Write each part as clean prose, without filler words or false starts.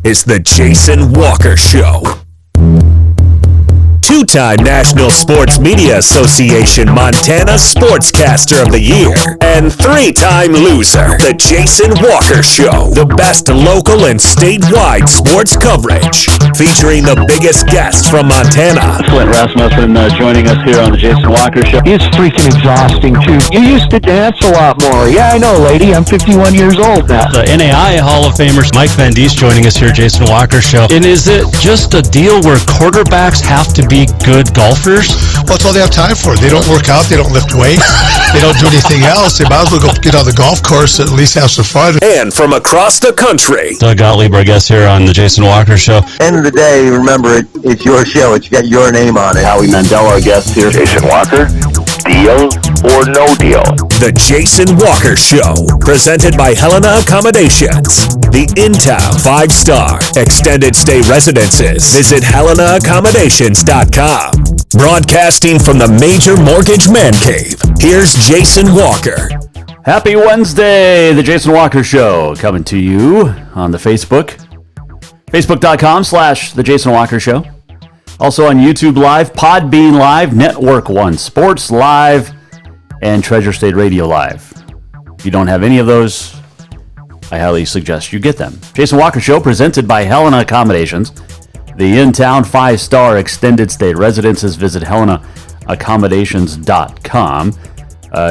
is The Jason Walker Show. Two-time National Sports Media Association Montana Sportscaster of the Year and three-time loser, The Jason Walker Show. The best local and statewide sports coverage, featuring the biggest guests from Montana. Clint Rasmussen joining us here on The Jason Walker Show. It's freaking exhausting, too. You used to dance a lot more. Yeah, I know, lady. I'm 51 years old now. The NAI Hall of Famers, Mike Van Diest, joining us here, Jason Walker Show. And is it just a deal where quarterbacks have to be good golfers? Well, that's all they have time for. They don't work out. They don't lift weights. They don't do anything else. They might as well go get on the golf course and at least have some fun. And from across the country, Doug Gottlieb, our guest here on The Jason Walker Show. End of the day, remember, it's your show. It's got your name on it. Howie Mandel, our guest here. Jason Walker, deal or no deal? The Jason Walker Show, presented by Helena Accommodations, the in-town 5-star extended stay residences. Visit HelenaAccommodations.com. Broadcasting from the Major Mortgage Man Cave, here's Jason Walker. Happy Wednesday, The Jason Walker Show, coming to you on the Facebook. Facebook.com/The Jason Walker Show. Also on YouTube Live, Podbean Live, Network One Sports Live, and Treasure State Radio Live. If you don't have any of those, I highly suggest you get them. Jason Walker Show, presented by Helena Accommodations, the in-town 5-star extended stay residences. Visit HelenaAccommodations.com.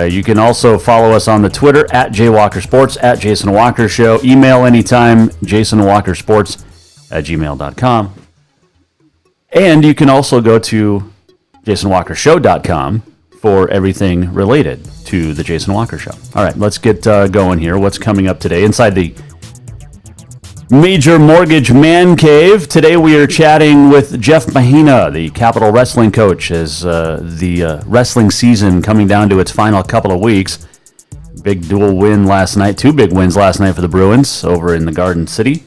You can also follow us on the Twitter at JWalkerSports, at Jason Walker Show. Email anytime, JasonWalkerSports@gmail.com. And you can also go to JasonWalkerShow.com for everything related to the Jason Walker Show. All right, let's get going here. What's coming up today inside the Major Mortgage Man Cave? Today we are chatting with Jeff Mahina, the Capital Wrestling coach, as the wrestling season coming down to its final couple of weeks. Big dual win last night, 2 big wins last night for the Bruins over in the Garden City.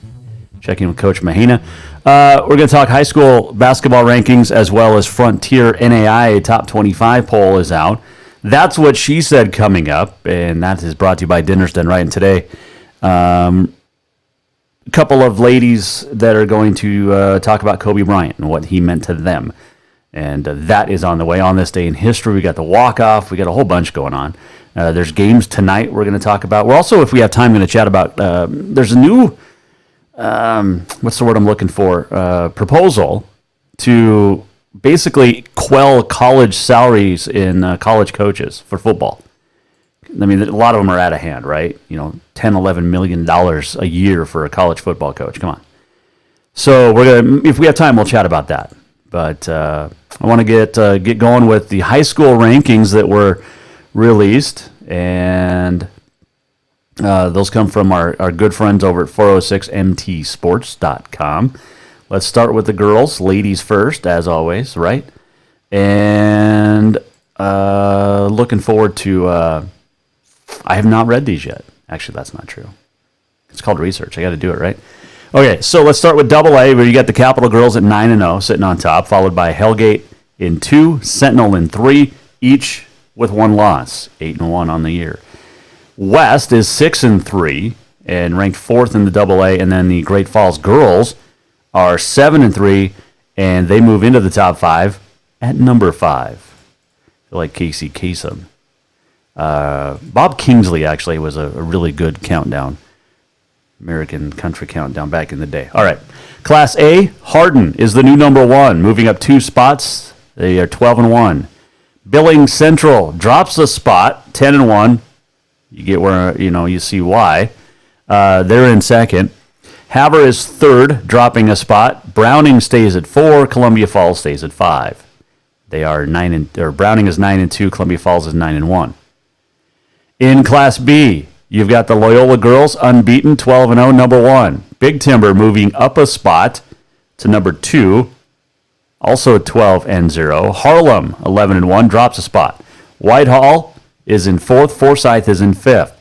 Checking with Coach Mahina. We're going to talk high school basketball rankings as well as Frontier NAI Top 25 poll is out. That's what she said coming up, and that is brought to you by Dinners Done Right. And today, a couple of ladies that are going to talk about Kobe Bryant and what he meant to them. And that is on the way on this day in history. We got the walk-off. We got a whole bunch going on. There's games tonight we're going to talk about. We're also, if we have time, going to chat about, there's a new, what's the word I'm looking for, proposal to basically quell college salaries in college coaches for football. I mean, a lot of them are out of hand, right? You know, $10, $11 million a year for a college football coach. Come on. So we're gonna, if we have time, we'll chat about that. But I want to get going with the high school rankings that were released, and those come from our good friends over at 406mtsports.com. Let's start with the girls, ladies first, as always, right? And looking forward to. I have not read these yet. Actually, that's not true. It's called research. I got to do it, right? Okay, so let's start with AA, where you got the Capital Girls at 9-0, sitting on top, followed by Hellgate in 2, Sentinel in 3, each with 1 loss, 8-1 on the year. West is 6-3 and ranked 4th in the AA, and then the Great Falls Girls are 7-3, and they move into the top 5 at number 5. I feel like Casey Kasem. Bob Kingsley actually was a really good countdown, American country countdown back in the day. All right, Class A, Hardin is the new number 1, moving up 2 spots. They are 12-1. Billings Central drops a spot, 10-1. You get where you see why. They're in 2nd. Havre is 3rd, dropping a spot. Browning stays at 4. Columbia Falls stays at 5. They are Browning is 9-2. Columbia Falls is 9-1. In Class B, you've got the Loyola Girls unbeaten, 12-0, number 1. Big Timber moving up a spot to number 2, also 12-0. Harlem, 11-1, drops a spot. Whitehall is in 4th. Forsyth is in 5th.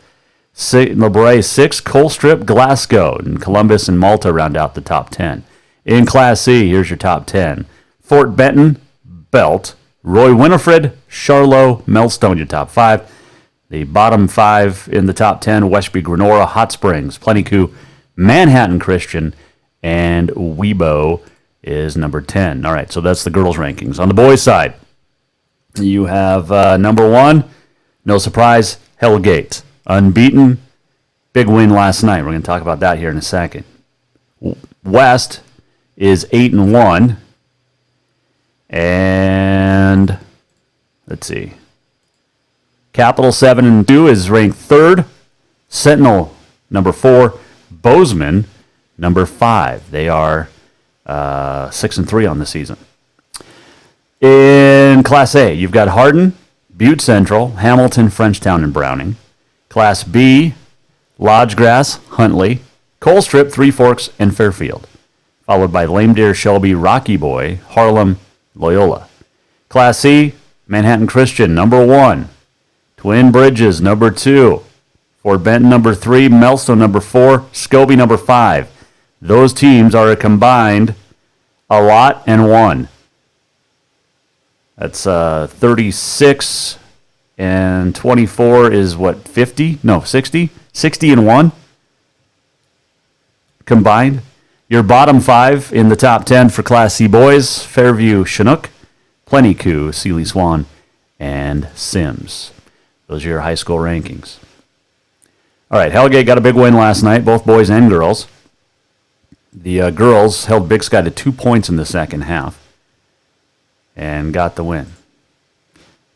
LeBray 6th. Colstrip, Glasgow, and Columbus and Malta round out the top 10. In Class C, here's your top 10. Fort Benton, Belt, Roy Winifred, Charlotte, Melstone, your top 5. The bottom 5 in the top 10, Westby, Grenora, Hot Springs, Plenty Coup, Manhattan Christian, and Weibo is number 10. All right, so that's the girls' rankings. On the boys' side, you have number 1, no surprise, Hellgate. Unbeaten, big win last night. We're going to talk about that here in a second. West is 8-1. And let's see. Capital 7-2 is ranked 3rd. Sentinel, number 4. Bozeman, number 5. They are 6-3 on the season. In Class A, you've got Hardin, Butte Central, Hamilton, Frenchtown, and Browning. Class B, Lodgegrass, Huntley, Colstrip, Three Forks, and Fairfield. Followed by Lame Deer, Shelby, Rocky Boy, Harlem, Loyola. Class C, Manhattan Christian, number 1. Twin Bridges, number 2. Fort Benton, number 3. Melstone, number 4. Scobie, number 5. Those teams are a combined a lot and 1. That's 36 and 24 is what, 50? No, 60? 60 and 1 combined. Your bottom 5 in the top 10 for Class C boys, Fairview, Chinook, Plentycoo, Sealy Swan, and Sims. Those are your high school rankings. All right, Hellgate got a big win last night, both boys and girls. The girls held Big Sky to 2 points in the second half and got the win.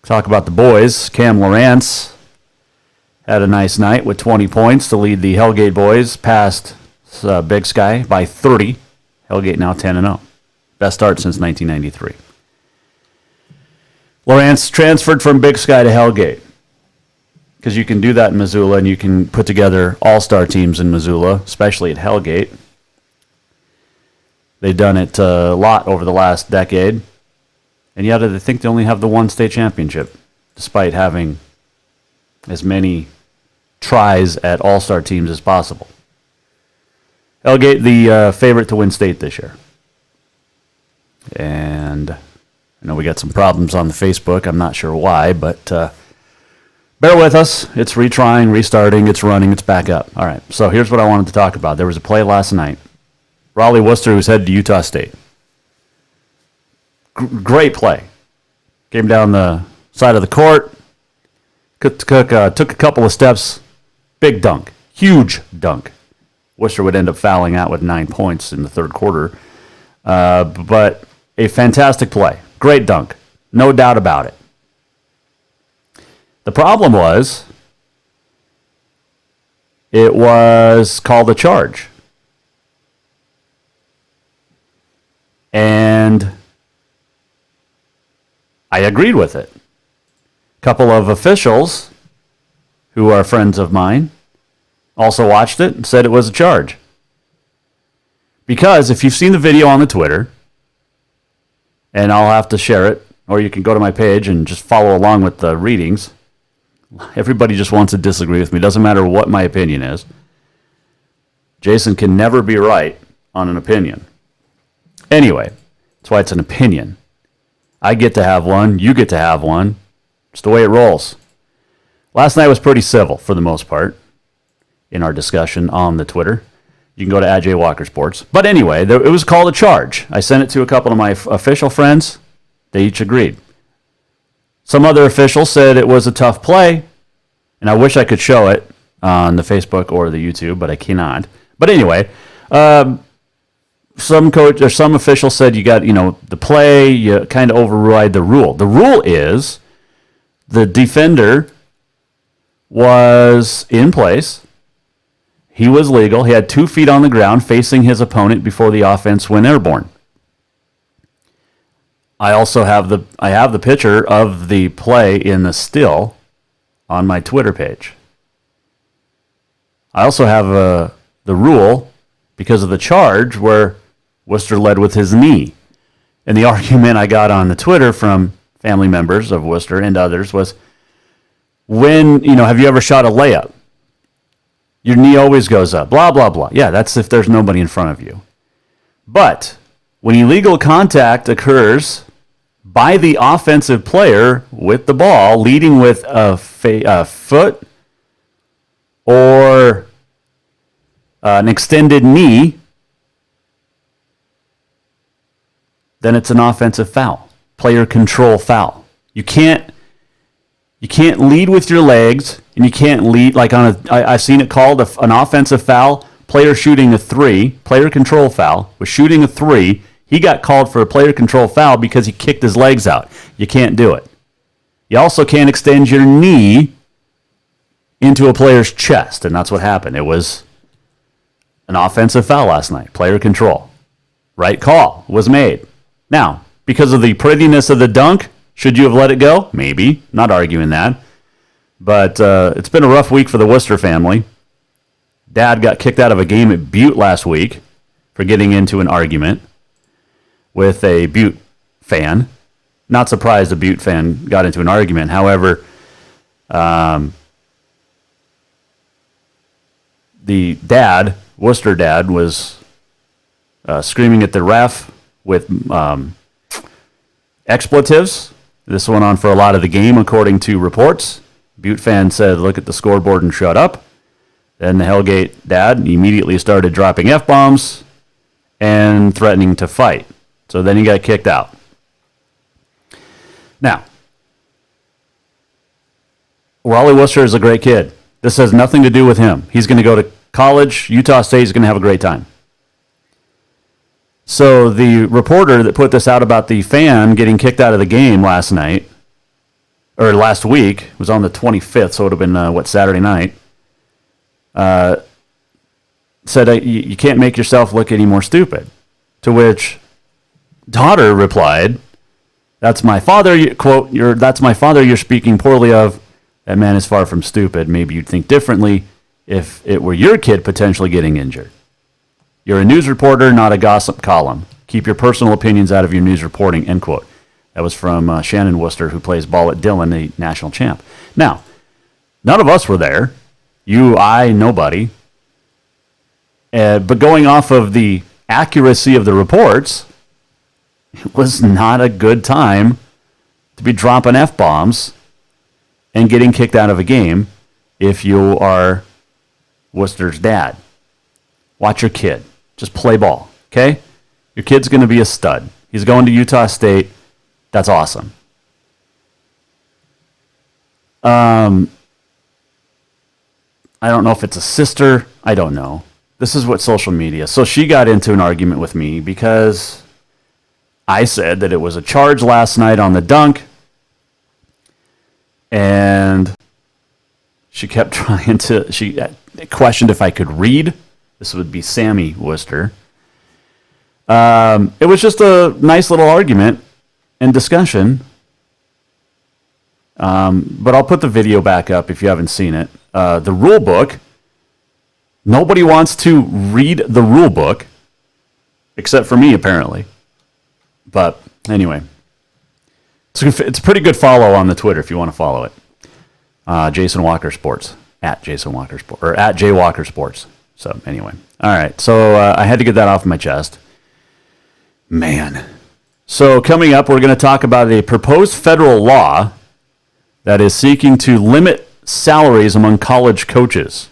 Talk about the boys. Cam Lawrence had a nice night with 20 points to lead the Hellgate boys past Big Sky by 30. Hellgate now 10-0. Best start since 1993. Lawrence transferred from Big Sky to Hellgate because you can do that in Missoula and you can put together all-star teams in Missoula, especially at Hellgate. They've done it a lot over the last decade. And yet I think they only have the one state championship, despite having as many tries at all-star teams as possible. Hellgate, the favorite to win state this year. And I know we got some problems on the Facebook. I'm not sure why, but bear with us. It's retrying, restarting, it's running, it's back up. All right, so here's what I wanted to talk about. There was a play last night. Raleigh Worcester was headed to Utah State. Great play. Came down the side of the court. Took a couple of steps. Big dunk. Huge dunk. Worcester would end up fouling out with 9 points in the third quarter. But a fantastic play. Great dunk. No doubt about it. The problem was, it was called a charge. And I agreed with it. A couple of officials who are friends of mine also watched it and said it was a charge. Because if you've seen the video on the Twitter, and I'll have to share it, or you can go to my page and just follow along with the readings. Everybody just wants to disagree with me. Doesn't matter what my opinion is. Jason can never be right on an opinion. Anyway, that's why it's an opinion. I get to have one. You get to have one. It's the way it rolls. Last night was pretty civil for the most part in our discussion on the Twitter. You can go to @JWalkerSports. But anyway, it was called a charge. I sent it to a couple of my official friends. They each agreed. Some other officials said it was a tough play, and I wish I could show it on the Facebook or the YouTube, but I cannot. But anyway, some coach or some official said you got, the play, you kind of override the rule. The rule is the defender was in place. He was legal. He had 2 feet on the ground facing his opponent before the offense went airborne. I also have the picture of the play in the still on my Twitter page. I also have the rule because of the charge where Worcester led with his knee. And the argument I got on the Twitter from family members of Worcester and others was, have you ever shot a layup? Your knee always goes up, blah, blah, blah. Yeah, that's if there's nobody in front of you. But when illegal contact occurs by the offensive player with the ball, leading with a foot or an extended knee, then it's an offensive foul. Player control foul. You can't lead with your legs, and you can't lead like I've seen it called an offensive foul. Player shooting a 3, player control foul, was shooting a 3. He got called for a player control foul because he kicked his legs out. You can't do it. You also can't extend your knee into a player's chest, and that's what happened. It was an offensive foul last night, player control. Right call was made. Now, because of the prettiness of the dunk, should you have let it go? Maybe. Not arguing that. But it's been a rough week for the Worcester family. Dad got kicked out of a game at Butte last week for getting into an argument with a Butte fan. Not surprised a Butte fan got into an argument. However, the dad, Worcester dad, was screaming at the ref with expletives. This went on for a lot of the game, according to reports. Butte fan said, look at the scoreboard and shut up. Then the Hellgate dad immediately started dropping F-bombs and threatening to fight. So then he got kicked out. Now, Wally Worcester is a great kid. This has nothing to do with him. He's going to go to college. Utah State is going to have a great time. So the reporter that put this out about the fan getting kicked out of the game last week, was on the 25th, so it would have been, Saturday night, said, you can't make yourself look any more stupid. To which daughter replied, that's my father, quote, that's my father you're speaking poorly of. That man is far from stupid. Maybe you'd think differently if it were your kid potentially getting injured. You're a news reporter, not a gossip column. Keep your personal opinions out of your news reporting, end quote. That was from Shannon Worcester, who plays ball at Dillon, the national champ. Now, none of us were there. You, I, nobody. But going off of the accuracy of the reports, it was not a good time to be dropping F-bombs and getting kicked out of a game if you are Worcester's dad. Watch your kid. Just play ball, okay? Your kid's going to be a stud. He's going to Utah State. That's awesome. I don't know if it's a sister. I don't know. This is what social media. So she got into an argument with me because I said that it was a charge last night on the dunk. And she kept trying to, she questioned if I could read. This would be Sammy Worcester. It was just a nice little argument and discussion. But I'll put the video back up if you haven't seen it. The rule book. Nobody wants to read the rule book, except for me, apparently. But anyway, it's a pretty good follow on the Twitter if you want to follow it. Jason Walker Sports, at Jason Walker Sports, or at J Walker Sports. So anyway, all right. So I had to get that off my chest. Man. So coming up, we're going to talk about a proposed federal law that is seeking to limit salaries among college coaches.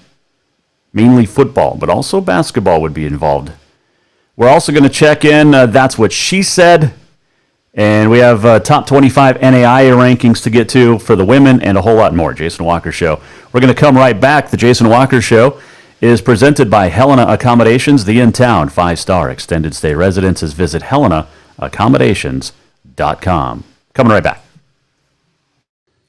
Mainly football, but also basketball would be involved. We're also going to check in. That's what she said. And we have top 25 NAIA rankings to get to for the women and a whole lot more. Jason Walker Show. We're going to come right back. The Jason Walker Show is presented by Helena Accommodations, the in-town 5-star extended stay residences. Visit HelenaAccommodations.com. Coming right back.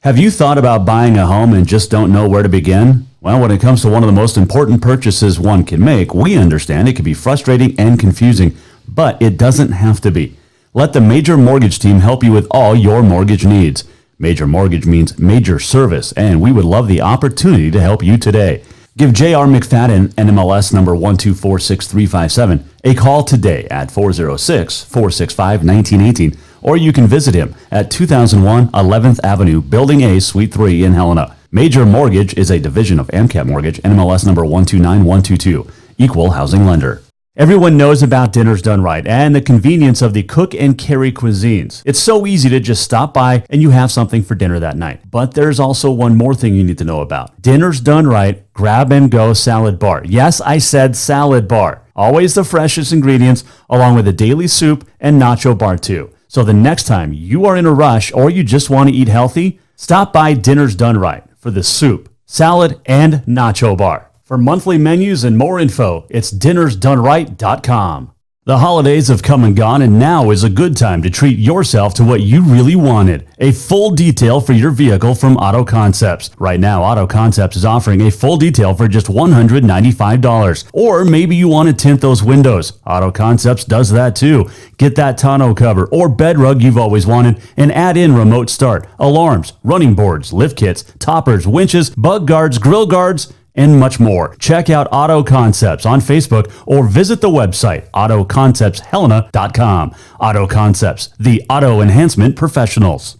Have you thought about buying a home and just don't know where to begin? Well, when it comes to one of the most important purchases one can make, we understand it can be frustrating and confusing, but it doesn't have to be. Let the Major Mortgage team help you with all your mortgage needs. Major Mortgage means major service, and we would love the opportunity to help you today. Give J.R. McFadden, NMLS number 1246357, a call today at 406-465-1918, or you can visit him at 2001 11th Avenue, Building A, Suite 3 in Helena. Major Mortgage is a division of AMCAP Mortgage, NMLS number 129122, equal housing lender. Everyone knows about Dinner's Done Right and the convenience of the cook and carry cuisines. It's so easy to just stop by and you have something for dinner that night. But there's also one more thing you need to know about. Dinner's Done Right Grab and Go Salad Bar. Yes, I said salad bar. Always the freshest ingredients, along with a daily soup and nacho bar too. So the next time you are in a rush or you just want to eat healthy, stop by Dinner's Done Right for the soup, salad, and nacho bar. For monthly menus and more info, it's dinnersdoneright.com. The holidays have come and gone, and now is a good time to treat yourself to what you really wanted. A full detail for your vehicle from Auto Concepts. Right now, Auto Concepts is offering a full detail for just $195. Or maybe you want to tint those windows. Auto Concepts does that too. Get that tonneau cover or bed rug you've always wanted and add in remote start, alarms, running boards, lift kits, toppers, winches, bug guards, grill guards, and much more. Check out Auto Concepts on Facebook or visit the website autoconceptshelena.com. Auto Concepts, the auto enhancement professionals.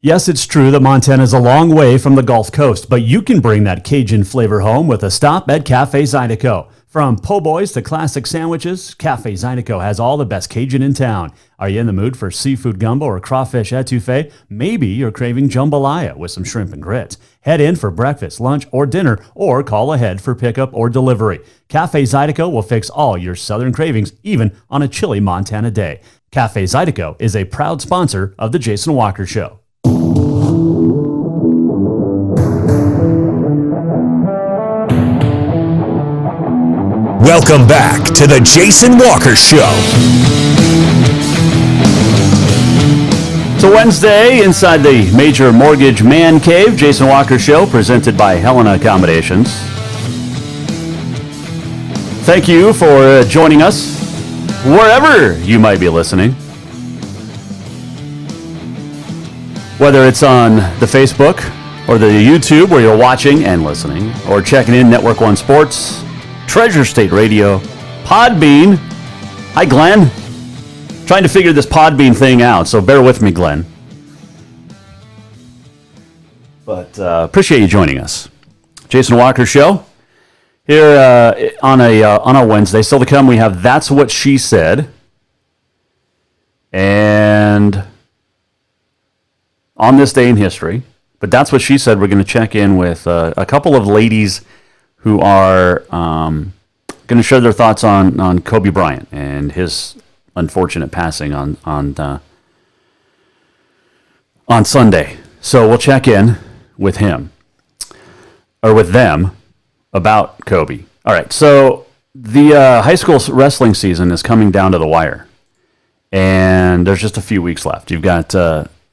Yes, it's true that Montana is a long way from the Gulf Coast, but you can bring that Cajun flavor home with a stop at Cafe Zydeco. From po' boys to classic sandwiches, Cafe Zydeco has all the best Cajun in town. Are you in the mood for seafood gumbo or crawfish etouffee? Maybe you're craving jambalaya with some shrimp and grits. Head in for breakfast, lunch, or dinner, or call ahead for pickup or delivery. Cafe Zydeco will fix all your southern cravings, even on a chilly Montana day. Cafe Zydeco is a proud sponsor of The Jason Walker Show. Welcome back to the Jason Walker Show. So Wednesday, inside the Major Mortgage Man Cave, Jason Walker Show, presented by Helena Accommodations. Thank you for joining us, wherever you might be listening. Whether it's on the Facebook or the YouTube where you're watching and listening, or checking in Network One Sports, Treasure State Radio, Podbean. Hi, Glenn. Trying to figure this Podbean thing out, so bear with me, Glenn. But appreciate you joining us. Jason Walker Show here on a Wednesday. Still to come, we have That's What She Said, and on this day in history. But That's What She Said. We're going to check in with a couple of ladies who are going to share their thoughts on Kobe Bryant and his unfortunate passing on Sunday. So we'll check in with him, or with them, about Kobe. All right, so the high school wrestling season is coming down to the wire, and there's just a few weeks left. You've got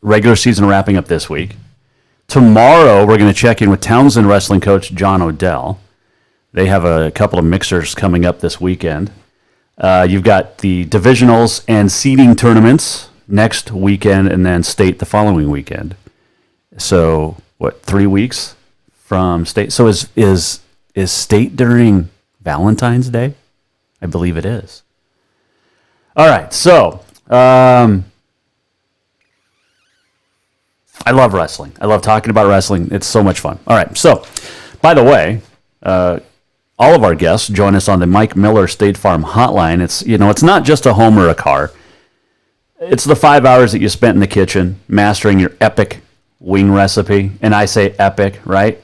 regular season wrapping up this week. Tomorrow, we're going to check in with Townsend wrestling coach John Odell. They have a couple of mixers coming up this weekend. You've got the divisionals and seeding tournaments next weekend, and then state the following weekend. So, 3 weeks from state? So is state during Valentine's Day? I believe it is. All right, so I love wrestling. I love talking about wrestling. It's so much fun. All right, so by the way, all of our guests join us on the Mike Miller State Farm Hotline. It's not just a home or a car. It's the 5 hours that you spent in the kitchen mastering your epic wing recipe, and I say epic, right?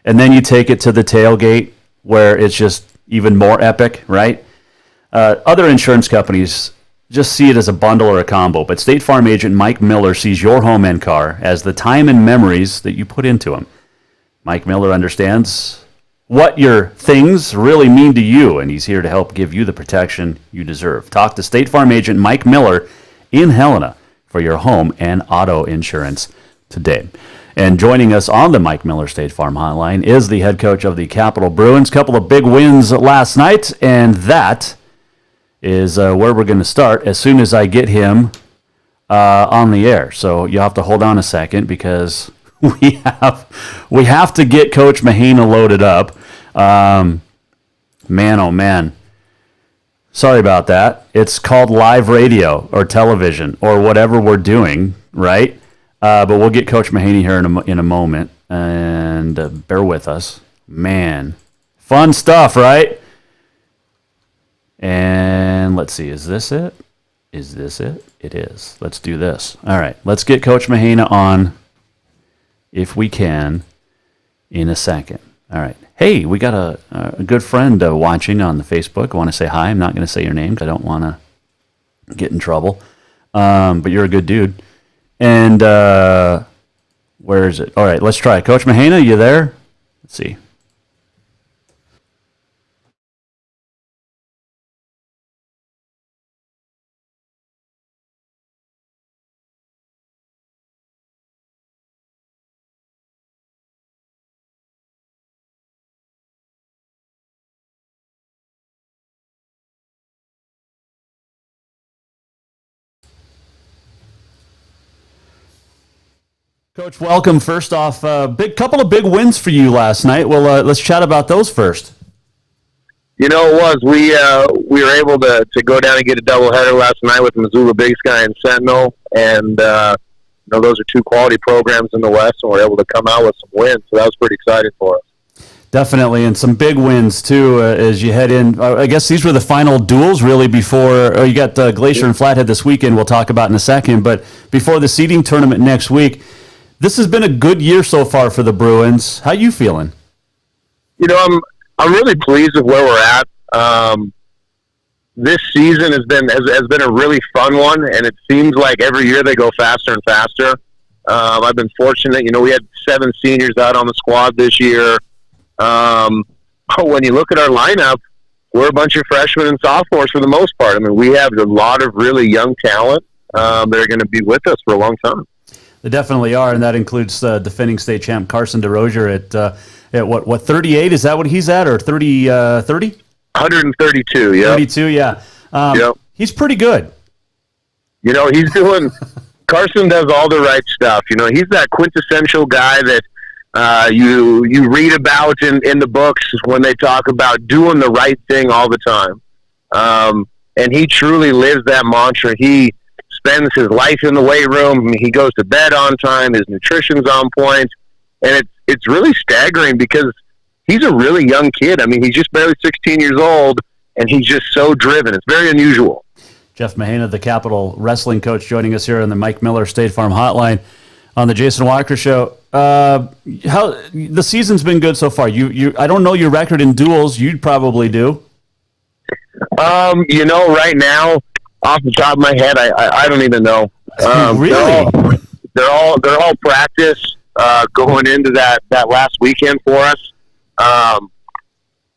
And then you take it to the tailgate where it's just even more epic, right? Other insurance companies just see it as a bundle or a combo, but State Farm agent Mike Miller sees your home and car as the time and memories that you put into them. Mike Miller understands what your things really mean to you, and he's here to help give you the protection you deserve. Talk to State Farm agent Mike Miller in Helena for your home and auto insurance today. And joining us on the Mike Miller State Farm Hotline is the head coach of the Capital Bruins. Couple of big wins last night, and that is where we're going to start as soon as I get him on the air. So you'll have to hold on a second because we have to get Coach Mahana loaded up. Man, oh man. Sorry about that. It's called live radio or television or whatever we're doing, right? But we'll get Coach Mahana here in a moment, and bear with us. Man, fun stuff, right? And let's see, is this it? Is this it? It is. Let's do this. All right, let's get Coach Mahana on, if we can, in a second. All right. Hey, we got a good friend watching on the Facebook. I want to say hi. I'm not going to say your name because I don't want to get in trouble. But you're a good dude. And where is it? All right, let's try. Coach Mahana, you there? Let's see. Coach, welcome. First off, couple of big wins for you last night. Well, let's chat about those first. You know, it was. We were able to go down and get a doubleheader last night with Missoula Big Sky and Sentinel, and those are two quality programs in the West, and we're able to come out with some wins. So that was pretty exciting for us. Definitely, and some big wins too as you head in. I guess these were the final duels really before you got Glacier and Flathead this weekend. We'll talk about in a second, but before the seeding tournament next week. This has been a good year so far for the Bruins. How you feeling? You know, I'm really pleased with where we're at. This season has been a really fun one, and it seems like every year they go faster and faster. I've been fortunate. You know, we had 7 seniors out on the squad this year. But when you look at our lineup, we're a bunch of freshmen and sophomores for the most part. I mean, we have a lot of really young talent that are going to be with us for a long time. They definitely are, and that includes defending state champ Carson DeRozier at what 38? Is that what he's at, or 30? 132, yeah. 32, yeah. Yep. He's pretty good. You know, he's doing – Carson does all the right stuff. You know, he's that quintessential guy that you read about in the books when they talk about doing the right thing all the time. And he truly lives that mantra. He spends his life in the weight room. I mean, he goes to bed on time. His nutrition's on point. And it's really staggering because he's a really young kid. I mean, he's just barely 16 years old, and he's just so driven. It's very unusual. Jeff Mahana, the Capital Wrestling coach, joining us here on the Mike Miller State Farm Hotline on the Jason Walker Show. How the season's been good so far? You I don't know your record in duels. You'd probably do. You know, right now, off the top of my head, I don't even know. Really? They're all practice going into that last weekend for us.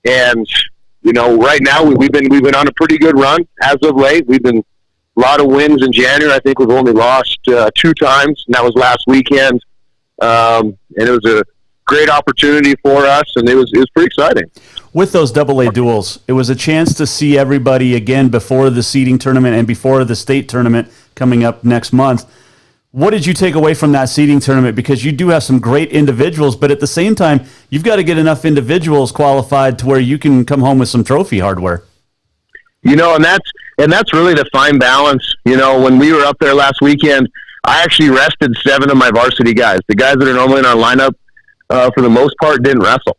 And you know, right now we've been on a pretty good run as of late. We've been a lot of wins in January. I think we've only lost 2 times, and that was last weekend. And it was a great opportunity for us, and it was pretty exciting. With those AA duels, it was a chance to see everybody again before the seeding tournament and before the state tournament coming up next month. What did you take away from that seeding tournament? Because you do have some great individuals, but at the same time, you've got to get enough individuals qualified to where you can come home with some trophy hardware. You know, and that's really the fine balance. You know, when we were up there last weekend, I actually rested 7 of my varsity guys. The guys that are normally in our lineup, for the most part, didn't wrestle.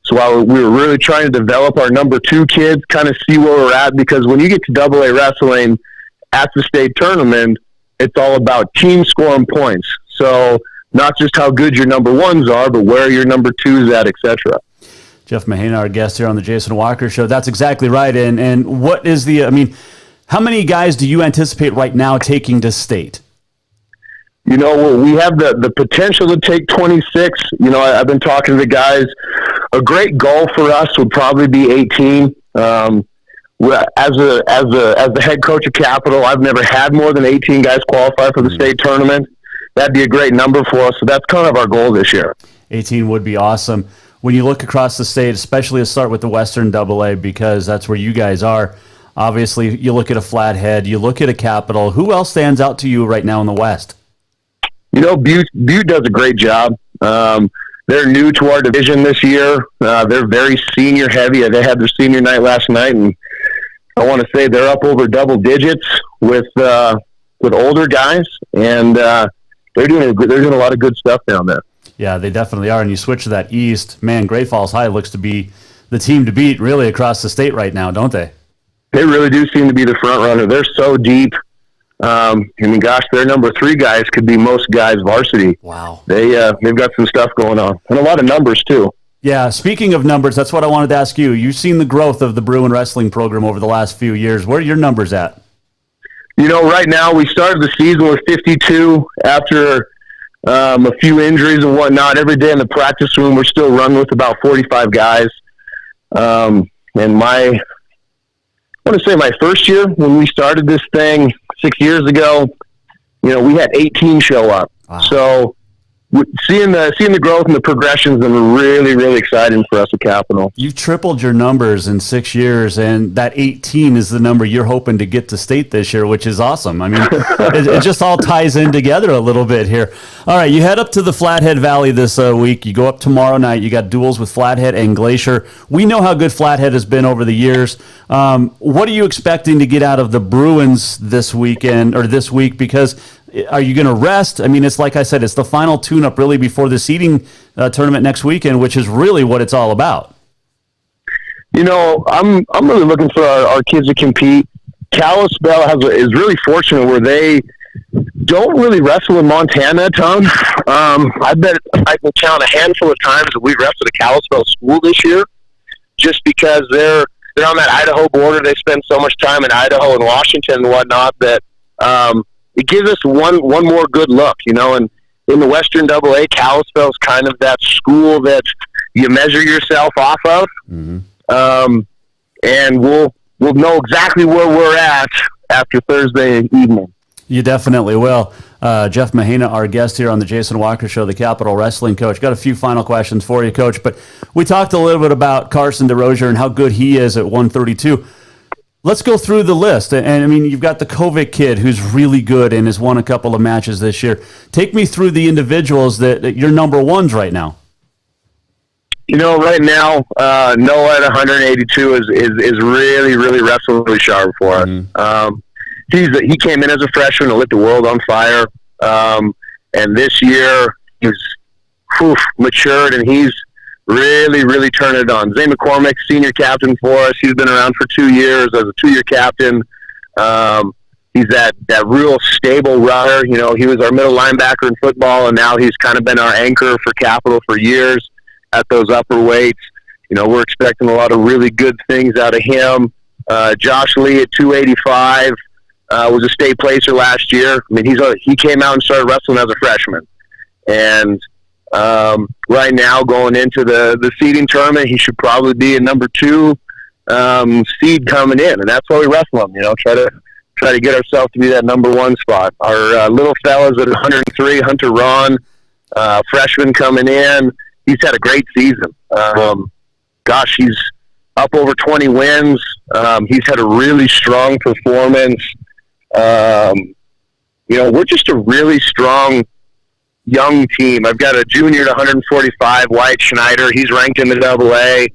So while we were really trying to develop our number 2 kids, kind of see where we're at, because when you get to AA wrestling at the state tournament, it's all about team scoring points. So not just how good your number 1s are, but where your number 2s at, etc. Jeff Mahana, our guest here on the Jason Walker Show. That's exactly right. And what is how many guys do you anticipate right now taking to state? You know, we have the potential to take 26. You know, I've been talking to the guys. A great goal for us would probably be 18. As the head coach of Capital, I've never had more than 18 guys qualify for the state tournament. That'd be a great number for us. So that's kind of our goal this year. 18 would be awesome. When you look across the state, especially to start with the Western AA, because that's where you guys are. Obviously, you look at a Flathead, you look at a Capital. Who else stands out to you right now in the West? You know, Butte does a great job. They're new to our division this year. They're very senior heavy. They had their senior night last night, and I want to say they're up over double digits with older guys, and they're doing a lot of good stuff down there. Yeah, they definitely are. And you switch to that east, man, Great Falls High looks to be the team to beat really across the state right now, don't they? They really do seem to be the front runner. They're so deep. I mean, gosh, their number 3 guys could be most guys' varsity. Wow. They've got some stuff going on, and a lot of numbers too. Yeah, speaking of numbers, that's what I wanted to ask you. You've seen the growth of the Bruin wrestling program over the last few years. Where are your numbers at? You know, right now we started the season with 52 after a few injuries and whatnot. Every day in the practice room, we're still running with about 45 guys. And I want to say my first year when we started this thing 6 years ago, you know, we had 18 show up. Wow. So seeing the growth and the progressions is really, really exciting for us at Capital. You've tripled your numbers in 6 years, and that 18 is the number you're hoping to get to state this year, which is awesome. I mean, it just all ties in together a little bit here. All right, you head up to the Flathead Valley this week. You go up tomorrow night. You got duels with Flathead and Glacier. We know how good Flathead has been over the years. What are you expecting to get out of the Bruins this weekend or this week? Because are you going to rest? I mean, it's like I said, it's the final tune-up really before the seeding tournament next weekend, which is really what it's all about. You know, I'm really looking for our kids to compete. Kalispell is really fortunate where they don't really wrestle in Montana a ton. I bet I can count a handful of times that we wrestled at Kalispell school this year, just because they're on that Idaho border. They spend so much time in Idaho and Washington and whatnot that it gives us one more good look, you know. And in the Western AA, Kalispell's kind of that school that you measure yourself off of. Mm-hmm. And we'll know exactly where we're at after Thursday evening. You definitely will. Jeff Mahena, our guest here on the Jason Walker Show, the Capital Wrestling coach. Got a few final questions for you, Coach. But we talked a little bit about Carson DeRozier and how good he is at 132. Let's go through the list. And I mean, you've got the Kovic kid who's really good and has won a couple of matches this year. Take me through the individuals that you're number ones right now. You know, right now, Noah at 182 is really, really wrestling really sharp for us. Mm-hmm. He came in as a freshman and lit the world on fire. And this year he's matured and he's really, really turned it on. Zay McCormick, senior captain for us. He's been around for 2 years as a 2-year captain. He's that real stable runner. You know, he was our middle linebacker in football, and now he's kind of been our anchor for Capital for years at those upper weights. You know, we're expecting a lot of really good things out of him. Josh Lee at 285 was a state placer last year. I mean, he came out and started wrestling as a freshman. And right now, going into the seeding tournament, he should probably be a number 2 seed coming in, and that's why we wrestle him. You know, try to get ourselves to be that number 1 spot. Our little fellas at 103, Hunter Ron, freshman coming in. He's had a great season. Gosh, he's up over 20 wins. He's had a really strong performance. You know, we're just a really strong young team. I've got a junior at 145, Wyatt Schneider. He's ranked in the AA.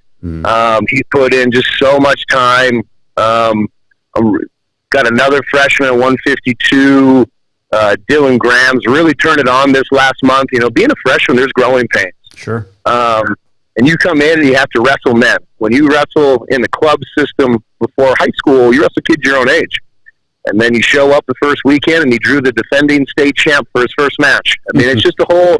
He put in just so much time. Got another freshman at 152, Dylan Graham's really turned it on this last month. You know, being a freshman, there's growing pains. Sure. And you come in and you have to wrestle men. When you wrestle in the club system before high school, you wrestle kids your own age. And then you show up the first weekend and you drew the defending state champ for his first match. I mean, it's just a whole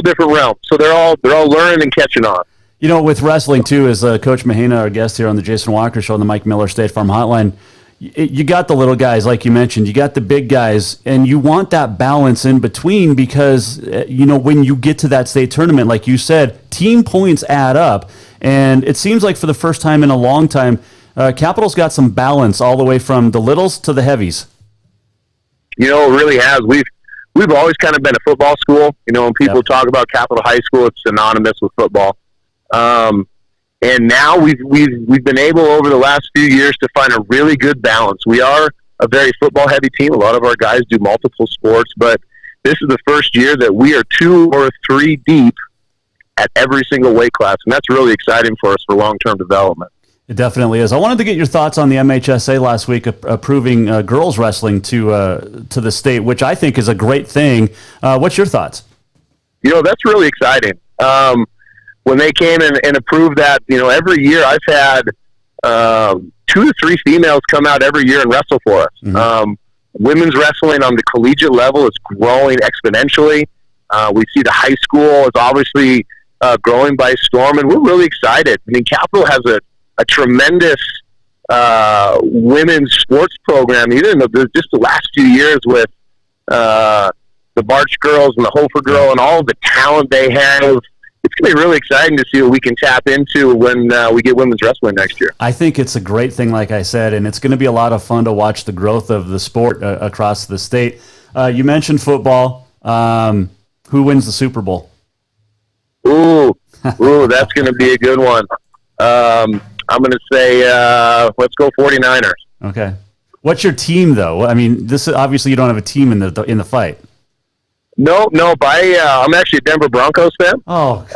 different realm. So they're all learning and catching on. You know, with wrestling too, as Coach Mahena, our guest here on the Jason Walker Show on the Mike Miller State Farm Hotline, you got the little guys, like you mentioned, you got the big guys, and you want that balance in between because, you know, when you get to that state tournament, like you said, team points add up. And it seems like for the first time in a long time, Capital's got some balance all the way from the littles to the heavies. You know, it really has. We've always kind of been a football school. You know, when people talk about Capital High School, it's synonymous with football. And now we've been able over the last few years to find a really good balance. We are a very football heavy team. A lot of our guys do multiple sports, but this is the first year that we are 2 or 3 deep at every single weight class, and that's really exciting for us for long-term development. It definitely is. I wanted to get your thoughts on the MHSA last week approving girls wrestling to the state, which I think is a great thing. What's your thoughts? You know, that's really exciting. when they came and approved that, every year I've had 2 to 3 females come out every year and wrestle for us. Mm-hmm. Women's wrestling on the collegiate level is growing exponentially. We see the high school is obviously growing by storm, and we're really excited. I mean, Capital has a tremendous women's sports program, even in just the last few years with the Barch girls and the Hofer girl and all the talent they have. It's going to be really exciting to see what we can tap into when we get women's wrestling next year. I think it's a great thing, like I said, and it's going to be a lot of fun to watch the growth of the sport across the state. You mentioned football. Who wins the Super Bowl? Ooh, that's going to be a good one. I'm going to say let's go 49ers. Okay. What's your team, though? I mean, this obviously you don't have a team in the fight. No. I'm actually a Denver Broncos fan. Oh.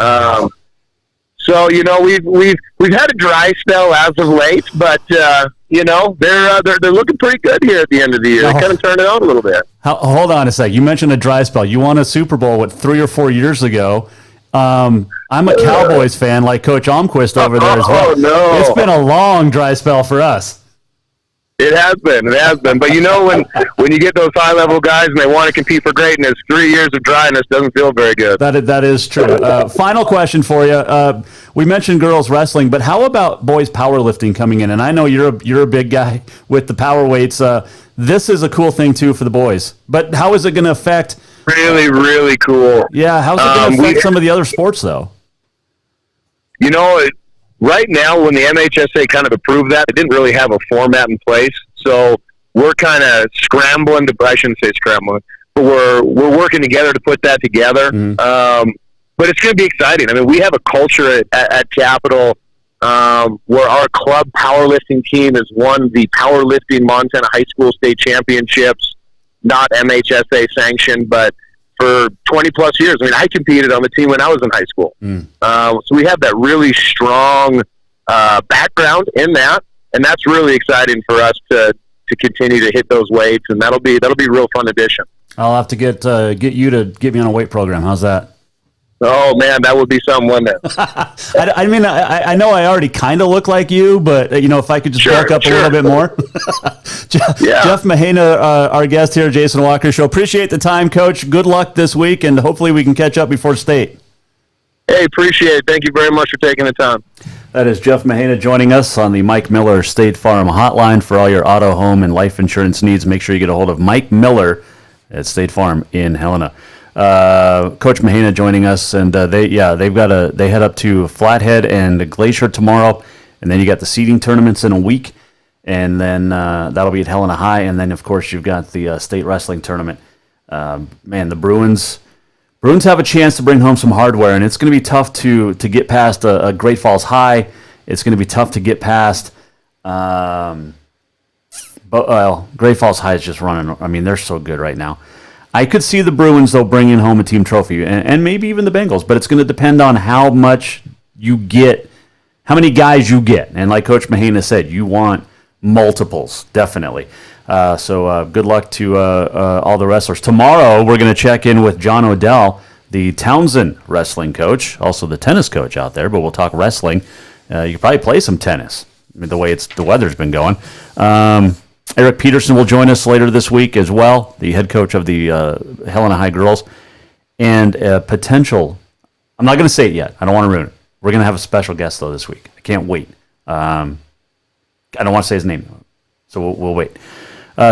So we've had a dry spell as of late, but they're looking pretty good here at the end of the year. They kind of turned it on a little bit. Hold on a sec. You mentioned a dry spell. You won a Super Bowl 3 or 4 years ago. I'm a Cowboys fan, like Coach Almquist over there as well. Oh no! It's been a long dry spell for us. It has been. But when you get those high-level guys and they want to compete for greatness, 3 years of dryness doesn't feel very good. That is true. Final question for you. We mentioned girls wrestling, but how about boys powerlifting coming in? And I know you're a big guy with the power weights. This is a cool thing, too, for the boys. But how is it going to affect... Really, really cool. Yeah, how's it going to affect some of the other sports, though? Right now, when the MHSA kind of approved that, it didn't really have a format in place. So we're kind of scrambling I shouldn't say scrambling, but we're working together to put that together. Mm-hmm. But it's going to be exciting. I mean, we have a culture at Capital where our club powerlifting team has won the Powerlifting Montana High School State Championships, not MHSA sanctioned, but for 20 plus years. I mean, I competed on the team when I was in high school. So we have that really strong background in that, and that's really exciting for us to continue to hit those weights, and that'll be a real fun addition. I'll have to get you to get me on a weight program. How's that? Oh man, that would be something, wouldn't it? I mean, I know I already kind of look like you, but if I could just bulk up a little bit more. Jeff Mahana, our guest here, Jason Walker Show. Appreciate the time, Coach. Good luck this week, and hopefully we can catch up before state. Hey, appreciate it. Thank you very much for taking the time. That is Jeff Mahana joining us on the Mike Miller State Farm Hotline for all your auto, home, and life insurance needs. Make sure you get a hold of Mike Miller at State Farm in Helena. Coach Mahana joining us, and they head up to Flathead and Glacier tomorrow, and then you got the seeding tournaments in a week, and then that'll be at Helena High, and then of course you've got the state wrestling tournament. The Bruins have a chance to bring home some hardware, and it's going to be tough to get past a Great Falls High. It's going to be tough to get past. Great Falls High is just running. I mean, they're so good right now. I could see the Bruins, though, bringing home a team trophy, and maybe even the Bengals, but it's going to depend on how much you get, how many guys you get. And like Coach Mahana said, you want multiples, definitely. So good luck to all the wrestlers. Tomorrow, we're going to check in with John Odell, the Townsend wrestling coach, also the tennis coach out there, but we'll talk wrestling. You could probably play some tennis, the way the weather's been going. Eric Peterson will join us later this week as well, the head coach of the Helena High girls. And potential, I'm not going to say it yet. I don't want to ruin it. We're going to have a special guest, though, this week. I can't wait. I don't want to say his name, so we'll wait.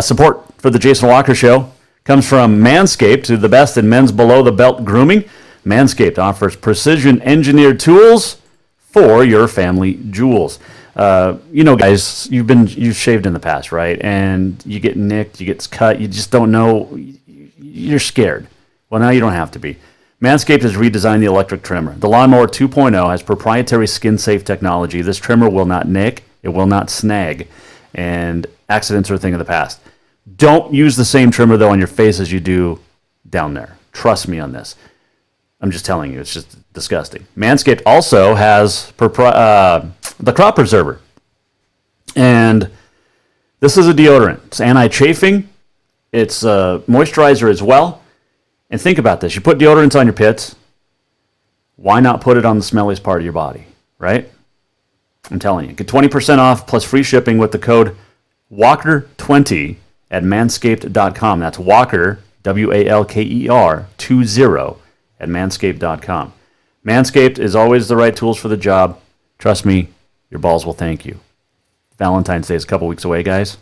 Support for the Jason Walker Show comes from Manscaped, the best in men's below-the-belt grooming. Manscaped offers precision-engineered tools for your family jewels. Guys, you've shaved in the past, right? And you get nicked, you get cut, you just don't know, you're scared. Well, now you don't have to be. Manscaped has redesigned the electric trimmer. The Lawnmower 2.0 has proprietary skin-safe technology. This trimmer will not nick, it will not snag, and accidents are a thing of the past. Don't use the same trimmer, though, on your face as you do down there. Trust me on this. I'm just telling you, it's just disgusting. Manscaped also has the Crop Preserver. And this is a deodorant. It's anti-chafing. It's a moisturizer as well. And think about this. You put deodorants on your pits. Why not put it on the smelliest part of your body, right? I'm telling you. Get 20% off plus free shipping with the code Walker20 at manscaped.com. That's Walker, Walker 20 at manscaped.com. Manscaped is always the right tools for the job. Trust me, your balls will thank you. Valentine's Day is a couple weeks away, guys.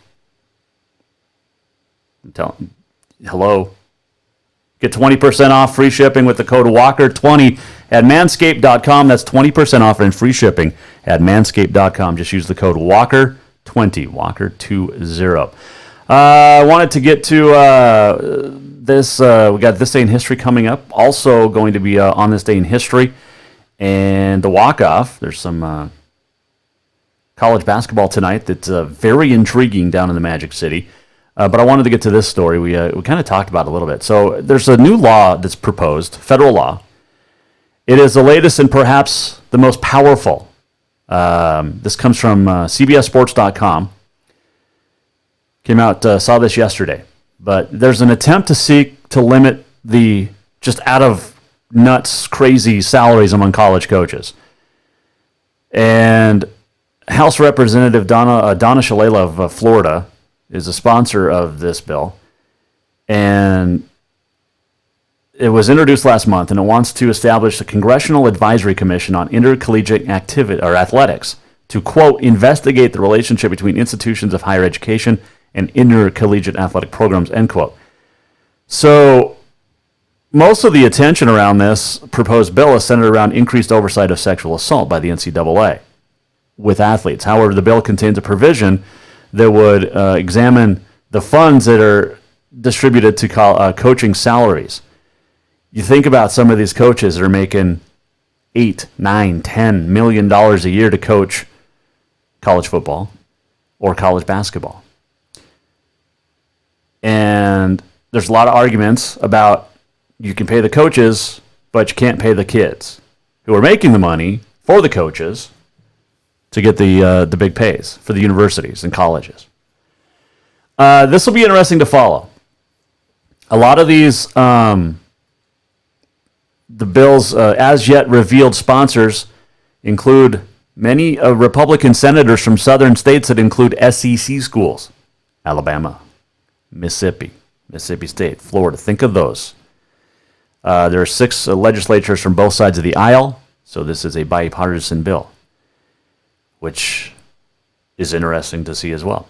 Hello. Get 20% off free shipping with the code Walker20 at manscaped.com. That's 20% off and free shipping at manscaped.com. Just use the code Walker20, Walker20. I wanted to get to this. We got This Day in History coming up. Also going to be on This Day in History. And the walk-off, there's some college basketball tonight that's very intriguing down in the Magic City. But I wanted to get to this story. We kind of talked about it a little bit. So there's a new law that's proposed, federal law. It is the latest and perhaps the most powerful. This comes from CBSSports.com. Came out, saw this yesterday. But there's an attempt to seek to limit the just out of nuts, crazy salaries among college coaches. And House Representative Donna Shalala of Florida is a sponsor of this bill, and it was introduced last month, and it wants to establish a Congressional Advisory Commission on Intercollegiate Activity or Athletics to, quote, investigate the relationship between institutions of higher education and intercollegiate athletic programs, end quote. So most of the attention around this proposed bill is centered around increased oversight of sexual assault by the NCAA with athletes. However, the bill contains a provision that would examine the funds that are distributed to coaching salaries. You think about some of these coaches that are making $8, $9, $10 million a year to coach college football or college basketball. And there's a lot of arguments about you can pay the coaches, but you can't pay the kids who are making the money for the coaches to get the big pays for the universities and colleges. This will be interesting to follow. A lot of these, the bill's as yet revealed sponsors include many Republican senators from southern states that include SEC schools. Alabama, Mississippi State, Florida. Think of those. There are 6 legislatures from both sides of the aisle, so this is a bipartisan bill, which is interesting to see as well.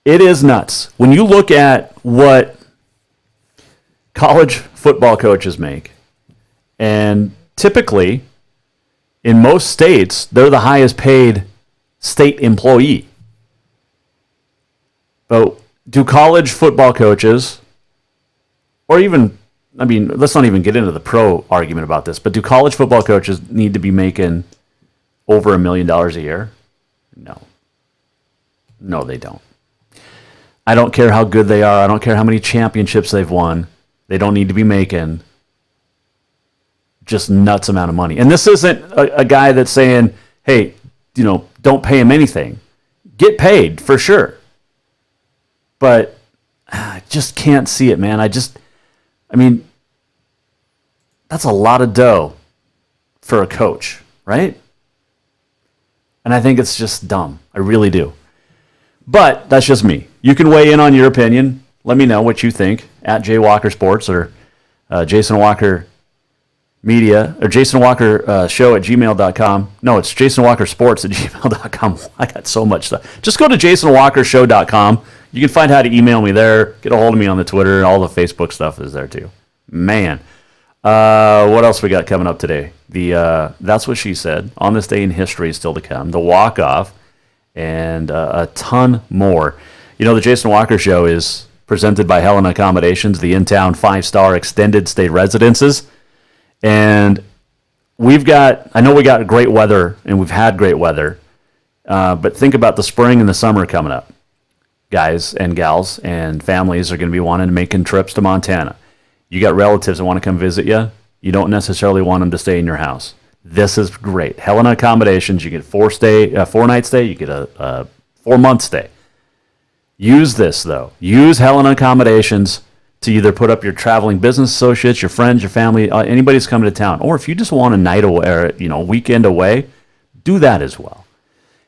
It is nuts. When you look at what college football coaches make, and typically, in most states, they're the highest paid state employee. But do college football coaches, or even, I mean, let's not even get into the pro argument about this, but do college football coaches need to be making over $1 million a year? No. No, they don't. I don't care how good they are. I don't care how many championships they've won. They don't need to be making just nuts amount of money. And this isn't a guy that's saying, hey, don't pay him anything. Get paid, for sure. But I just can't see it, man. I mean, that's a lot of dough for a coach, right? And I think it's just dumb. I really do. But that's just me. You can weigh in on your opinion. Let me know what you think at Jay Walker Sports or Jason Walker Media or Jason Walker Show at gmail.com. No, it's Jason Walker Sports at gmail.com. I got so much stuff. Just go to jasonwalkershow.com. You can find how to email me there. Get a hold of me on the Twitter, and all the Facebook stuff is there too. Man. What else we got coming up today? The That's What She Said. On This Day in History is still to come. The Walk-Off. And a ton more. The Jason Walker Show is presented by Helen Accommodations, the in-town 5-star extended stay residences. And I know we got great weather, and we've had great weather, but think about the spring and the summer coming up. Guys and gals and families are going to be wanting to making trips to Montana. You got relatives that want to come visit you. You don't necessarily want them to stay in your house. This is great. Helena Accommodations, you get 4-night stay, you get a 4-month stay. Use this, though. Use Helena Accommodations to either put up your traveling business associates, your friends, your family, anybody's coming to town. Or if you just want a night away, or, weekend away, do that as well.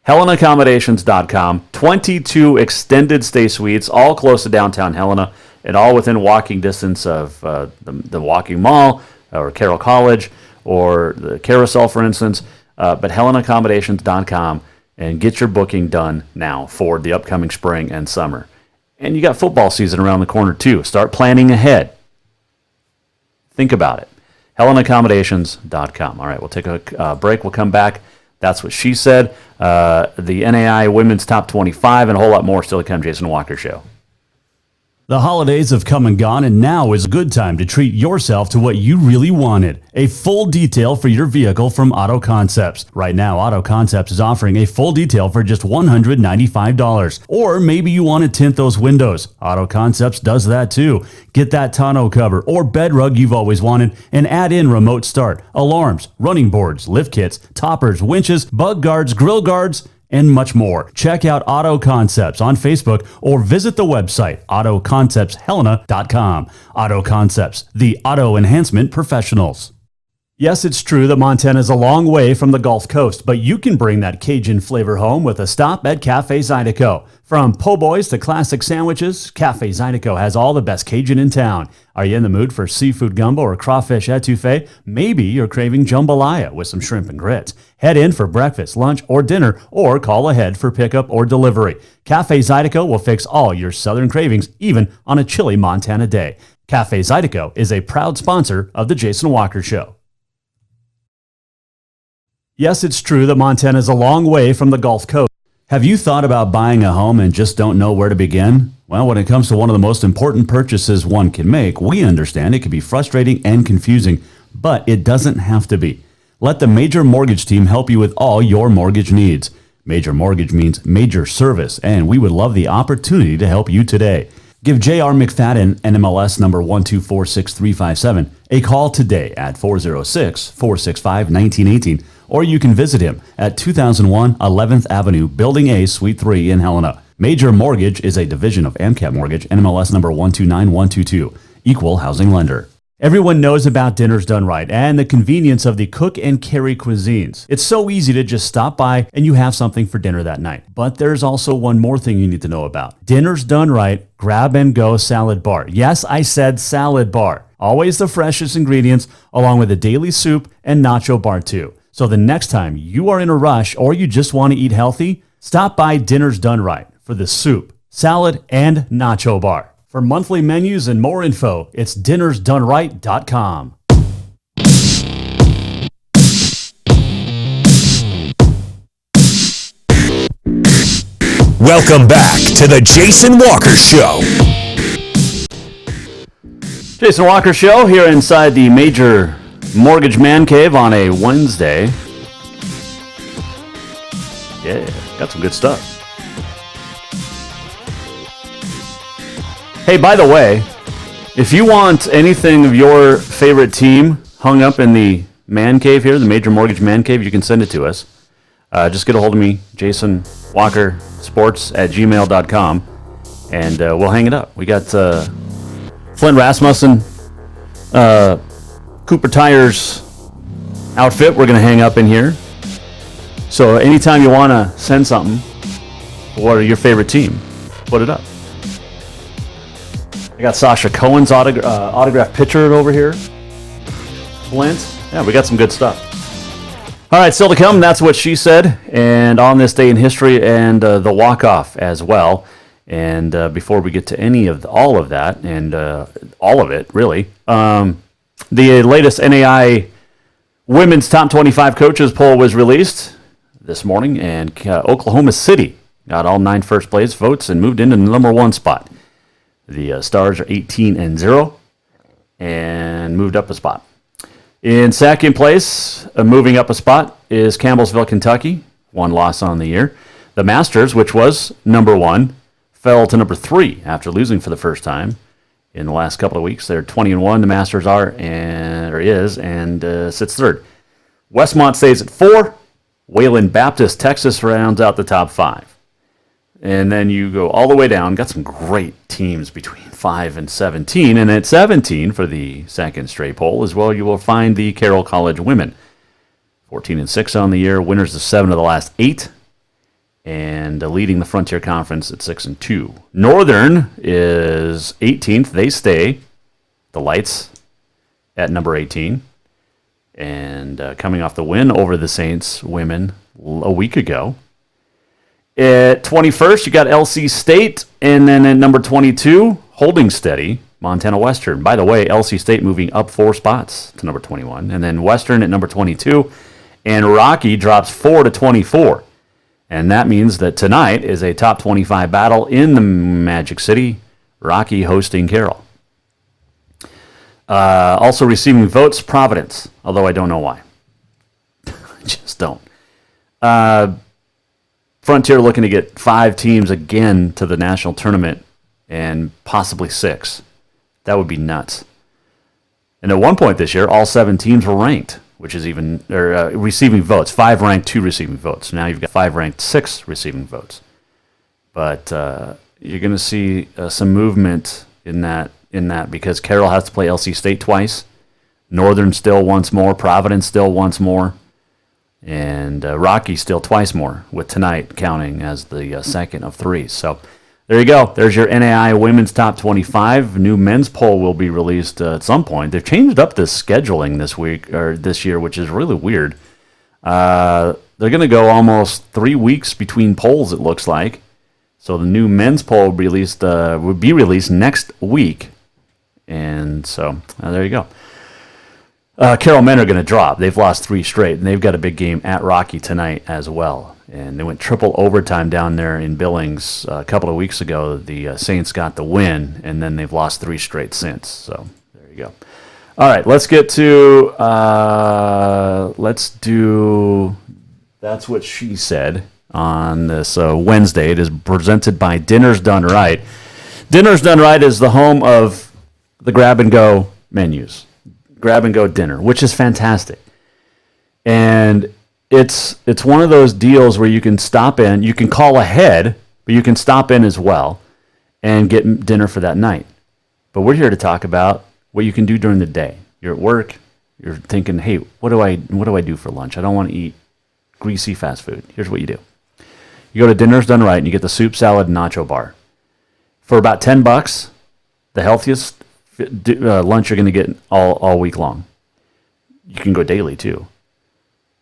HelenaAccommodations.com, 22 extended stay suites, all close to downtown Helena, and all within walking distance of the Walking Mall or Carroll College or the Carousel, for instance. But HelenaAccommodations.com, and get your booking done now for the upcoming spring and summer. And you got football season around the corner too. Start planning ahead. Think about it. HelenaAccommodations.com. All right, we'll take a break. We'll come back. That's what she said. The NAI Women's Top 25 and a whole lot more still to come. Jason Walker Show. The holidays have come and gone, and now is a good time to treat yourself to what you really wanted. A full detail for your vehicle from Auto Concepts. Right now, Auto Concepts is offering a full detail for just $195. Or maybe you want to tint those windows. Auto Concepts does that too. Get that tonneau cover or bed rug you've always wanted and add in remote start, alarms, running boards, lift kits, toppers, winches, bug guards, grill guards, and much more. Check out Auto Concepts on Facebook or visit the website autoconceptshelena.com. Auto Concepts, the auto enhancement professionals. Yes, it's true that Montana is a long way from the Gulf Coast, but you can bring that Cajun flavor home with a stop at Cafe Zydeco. From po' boys to classic sandwiches, Cafe Zydeco has all the best Cajun in town. Are you in the mood for seafood gumbo or crawfish etouffee? Maybe you're craving jambalaya with some shrimp and grits. Head in for breakfast, lunch, or dinner, or call ahead for pickup or delivery. Cafe Zydeco will fix all your southern cravings, even on a chilly Montana day. Cafe Zydeco is a proud sponsor of The Jason Walker Show. Yes, it's true that Montana is a long way from the Gulf Coast. Have you thought about buying a home and just don't know where to begin? Well, when it comes to one of the most important purchases one can make, we understand it can be frustrating and confusing, but it doesn't have to be. Let the Major Mortgage team help you with all your mortgage needs. Major Mortgage means major service, and we would love the opportunity to help you today. Give J.R. McFadden, NMLS number 1246357, a call today at 406-465-1918, or you can visit him at 2001 11th Avenue, Building A, Suite 3 in Helena. Major Mortgage is a division of AMCAP Mortgage, NMLS number 129122, equal housing lender. Everyone knows about Dinners Done Right and the convenience of the cook and carry cuisines. It's so easy to just stop by and you have something for dinner that night. But there's also one more thing you need to know about. Dinners Done Right Grab and Go Salad Bar. Yes, I said salad bar. Always the freshest ingredients, along with a daily soup and nacho bar too. So the next time you are in a rush or you just want to eat healthy, stop by Dinners Done Right for the soup, salad, and nacho bar. For monthly menus and more info, it's dinnersdoneright.com. Welcome back to the Jason Walker Show. Jason Walker Show here inside the Major Mortgage Man Cave on a Wednesday. Yeah, got some good stuff. Hey, by the way, if you want anything of your favorite team hung up in the man cave here, the Major Mortgage Man Cave, you can send it to us. Just get a hold of me, jasonwalkersports@gmail.com, and we'll hang it up. We got Flint Rasmussen, Cooper Tires outfit we're going to hang up in here. So anytime you want to send something, what are your favorite team, put it up. I got Sasha Cohen's autographed picture over here. Flint. Yeah, we got some good stuff. All right, still to come, That's What She Said, and On This Day in History, and the walk-off as well. And before we get to all of that, and all of it, really, the latest NAI Women's Top 25 Coaches poll was released this morning, and Oklahoma City got all 9 first place votes and moved into the number 1 spot. The Stars are 18-0 and moved up a spot. In second place, moving up a spot, is Campbellsville, Kentucky. 1 loss on the year. The Masters, which was number 1, fell to number 3 after losing for the first time in the last couple of weeks. They're 20-1. The Masters and sits third. Westmont stays at 4. Wayland Baptist, Texas, rounds out the top 5. And then you go all the way down. Got some great teams between 5 and 17. And at 17, for the second straight poll as well, you will find the Carroll College women. 14 and 6 on the year. Winners of 7 of the last 8. And leading the Frontier Conference at 6 and 2. Northern is 18th. They stay. The Lights at number 18. And coming off the win over the Saints women a week ago. At 21st, you got LC State, and then at number 22, holding steady, Montana Western. By the way, LC State moving up 4 spots to number 21, and then Western at number 22, and Rocky drops 4 to 24. And that means that tonight is a top 25 battle in the Magic City, Rocky hosting Carroll. Also receiving votes, Providence, although I don't know why. I just don't. Frontier looking to get 5 teams again to the national tournament and possibly 6. That would be nuts. And at one point this year, all 7 teams were ranked, which is even receiving votes. 5 ranked, 2 receiving votes. Now you've got 5 ranked, 6 receiving votes. But you're going to see some movement in that because Carroll has to play LC State twice. Northern still once more. Providence still once more. And Rocky still twice more, with tonight counting as the second of 3. So there you go. There's your NAI Women's Top 25. New men's poll will be released at some point. They've changed up this scheduling this year, which is really weird. They're going to go almost 3 weeks between polls, it looks like. So the new men's poll would be released next week. And so there you go. Carroll men are going to drop. They've lost 3 straight, and they've got a big game at Rocky tonight as well. And they went triple overtime down there in Billings a couple of weeks ago. The Saints got the win, and then they've lost 3 straight since. So there you go. All right, let's get to let's do That's What She Said on this Wednesday. It is presented by Dinner's Done Right. Dinner's Done Right is the home of the grab-and-go menus. Grab-and-go dinner, which is fantastic. And it's one of those deals where you can stop in. You can call ahead, but you can stop in as well and get dinner for that night. But we're here to talk about what you can do during the day. You're at work. You're thinking, hey, what do I do for lunch? I don't want to eat greasy fast food. Here's what you do. You go to Dinner's Done Right, and you get the soup, salad, and nacho bar. For about $10, the healthiest lunch you're going to get all week long. You can go daily too.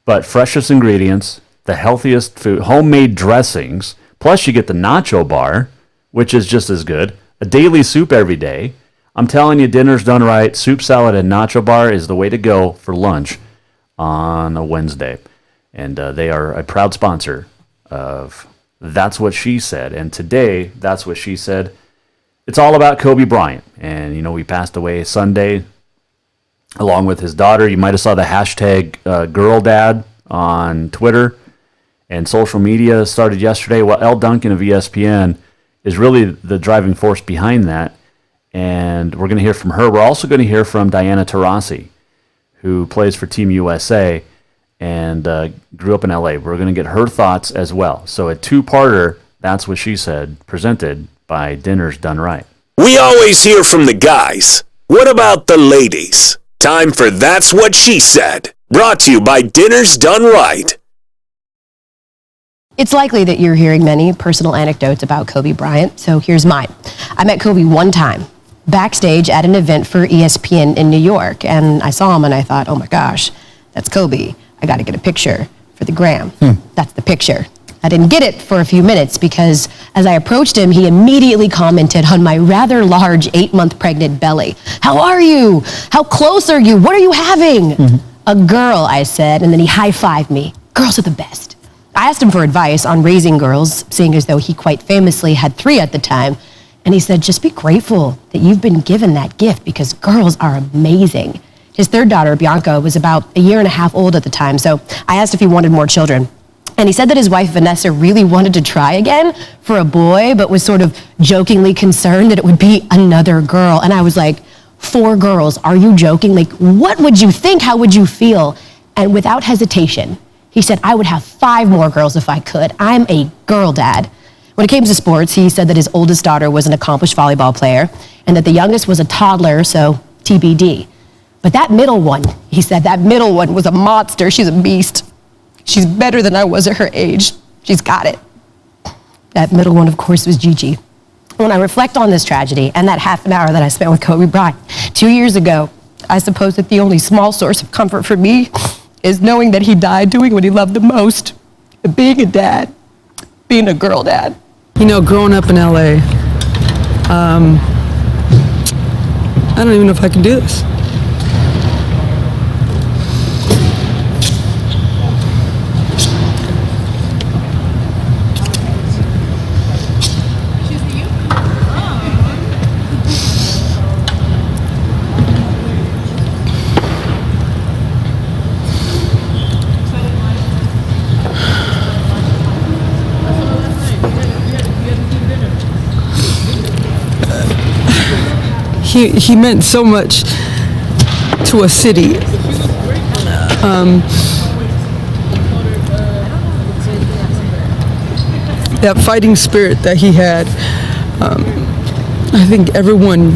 But freshest ingredients, the healthiest food, homemade dressings, plus you get the nacho bar, which is just as good, a daily soup every day. I'm telling you, Dinner's Done Right, soup, salad, and nacho bar is the way to go for lunch on a Wednesday. And they are a proud sponsor of That's What She Said. And today, That's What She Said, it's all about Kobe Bryant. And, he passed away Sunday along with his daughter. You might have saw the hashtag #GirlDad on Twitter, and social media started yesterday. Well, Elle Duncan of ESPN is really the driving force behind that, and we're going to hear from her. We're also going to hear from Diana Taurasi, who plays for Team USA and grew up in LA. We're going to get her thoughts as well. So a 2-parter, That's What She Said, presented by Dinner's Done Right. We always hear from the guys. What about the ladies? Time for That's What She Said, brought to you by Dinner's Done Right. It's likely that you're hearing many personal anecdotes about Kobe Bryant, so here's mine. I met Kobe one time, backstage at an event for ESPN in New York, and I saw him and I thought, oh my gosh, that's Kobe. I got to get a picture for the gram. That's the picture. I didn't get it for a few minutes because as I approached him, he immediately commented on my rather large 8-month pregnant belly. How are you? How close are you? What are you having? A girl, I said, and then he high-fived me. Girls are the best. I asked him for advice on raising girls, seeing as though he quite famously had 3 at the time. And he said, just be grateful that you've been given that gift because girls are amazing. His 3rd daughter, Bianca, was about a year and a half old at the time, so I asked if he wanted more children. And he said that his wife, Vanessa, really wanted to try again for a boy, but was sort of jokingly concerned that it would be another girl. And I was like, 4 girls, are you joking? Like, what would you think? How would you feel? And without hesitation, he said, I would have 5 more girls if I could. I'm a girl dad. When it came to sports, he said that his oldest daughter was an accomplished volleyball player and that the youngest was a toddler, so TBD. But that middle one, he said, that middle one was a monster. She's a beast. She's better than I was at her age. She's got it. That middle one, of course, was Gigi. When I reflect on this tragedy and that half an hour that I spent with Kobe Bryant 2 years ago, I suppose that the only small source of comfort for me is knowing that he died doing what he loved the most, being a dad, being a girl dad. You know, growing up in LA, I don't even know if I can do this. He meant so much to a city. That fighting spirit that he had, I think everyone